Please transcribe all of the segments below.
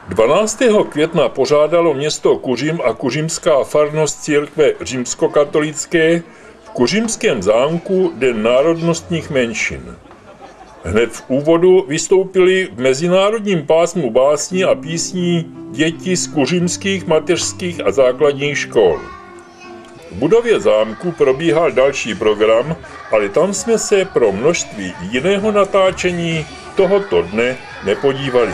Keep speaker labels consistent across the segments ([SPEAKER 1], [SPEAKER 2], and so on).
[SPEAKER 1] 12. května pořádalo město Kuřim a kuřimská farnost církve římskokatolické v Kuřimském zámku Den národnostních menšin. Hned v úvodu vystoupili v mezinárodním pásmu básní a písní děti z kuřimských mateřských a základních škol. V budově zámku probíhal další program, ale tam jsme se pro množství jiného natáčení tohoto dne nepodívali.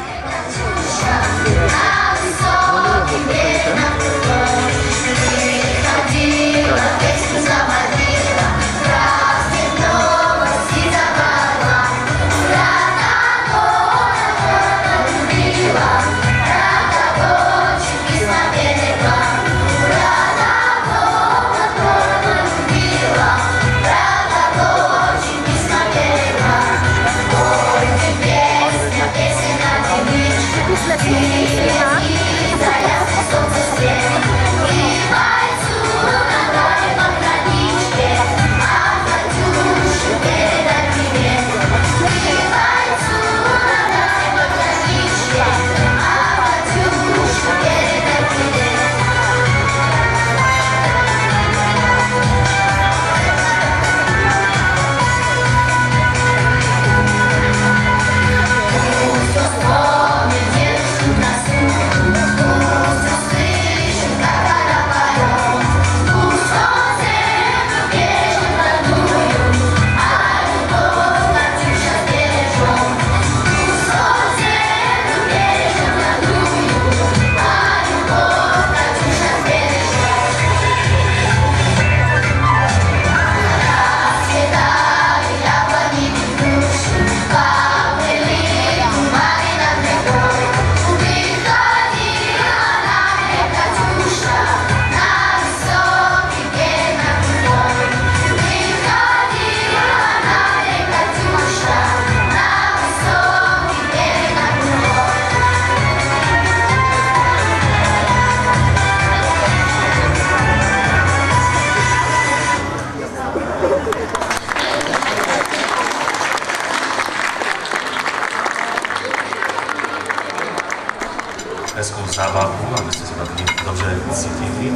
[SPEAKER 2] Hezkou zábavu, abyste se tady dobře cítili,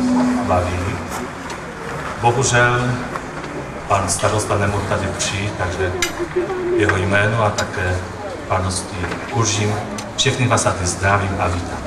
[SPEAKER 2] bavili. Bohužel pan starosta nemohl tady přijít, takže jeho jméno a také panství Kuřim. Všechny vás tady zdravím a vítám.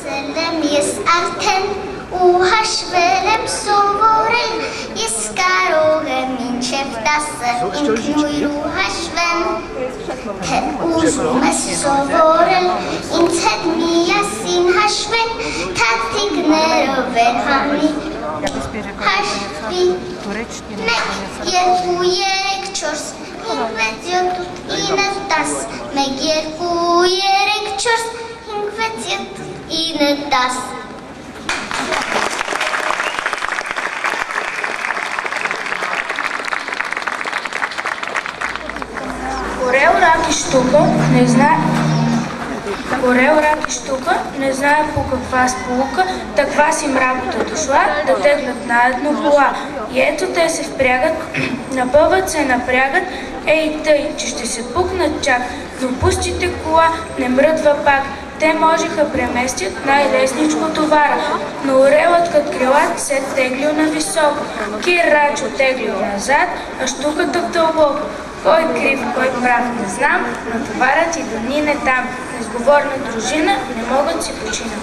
[SPEAKER 3] Selem jest arten, uhašvelem sovorem, jest karogem inče v tase, inknuj uhašven. Ten uzmes sovorem, incet miasin hašven, tatigneroven hami. Hašvi, mek je ujerek čors, invet inetas, mek je ujerek čors, invet inetas.
[SPEAKER 4] Орел, рак и щука не знае по каква сполука, таква си мраката дошла да теглят наедно кола. И ето те се впрягат, напъват се, напрягат, ей тъй, че ще се пукнат чак, но пустите кола не мръдва пак. Те можеха преместят най-лесничко товара, но орелът като крилат се теглил нависоко. Кирачо теглил назад, а щуката в дълбоко. Кой крив, кой прав, не знам, но товарът и до нине там. Несговорна дружина не могат си починат.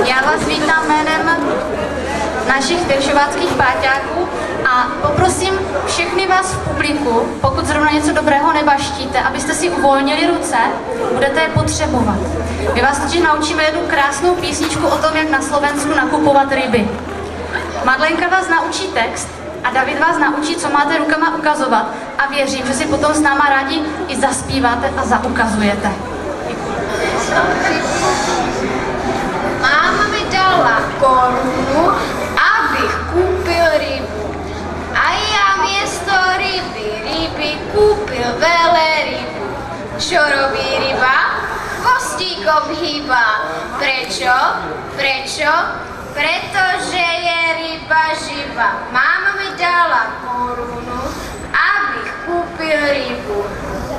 [SPEAKER 5] Já vás vítám jménem našich teršováckých páťáků a poprosím všechny vás v publiku, pokud zrovna něco dobrého nebaštíte, abyste si uvolnili ruce, budete je potřebovat. My vás totiž naučíme jednu krásnou písničku o tom, jak na Slovensku nakupovat ryby. Madlenka vás naučí text a David vás naučí, co máte rukama ukazovat a věřím, že si potom s náma rádi i zaspíváte a zaukazujete.
[SPEAKER 3] Máma mi dala korunu, abych koupil rybu. A já místo ryby koupil velerybu. Čo robí ryba? Chvostíkom hýba. Prečo? Pretože je ryba živa. Máma mi dala korunu, abych koupil rybu.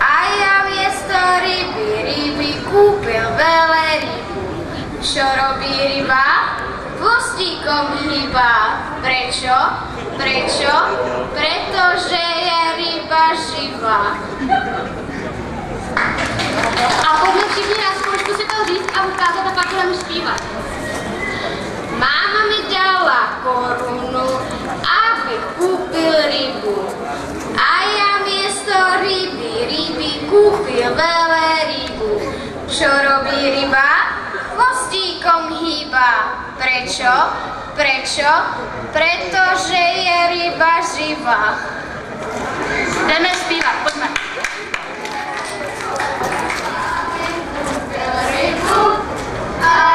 [SPEAKER 3] A já místo ryby koupil velerybu. Čo robí ryba? Chvostíkom hýba. Prečo? Pretože je ryba živá.
[SPEAKER 5] A pojďme všichni na zkoušku si to říct a ukázat a pak budeme zpívat.
[SPEAKER 3] Máma mi dala korunu, abych koupil rybu. A já místo ryby koupil velerybu. Čo robí ryba? Chvostíkom hýba. Prečo? Pretože je ryba živá.
[SPEAKER 5] Jdeme zpívat, pojďme.
[SPEAKER 3] Rybu a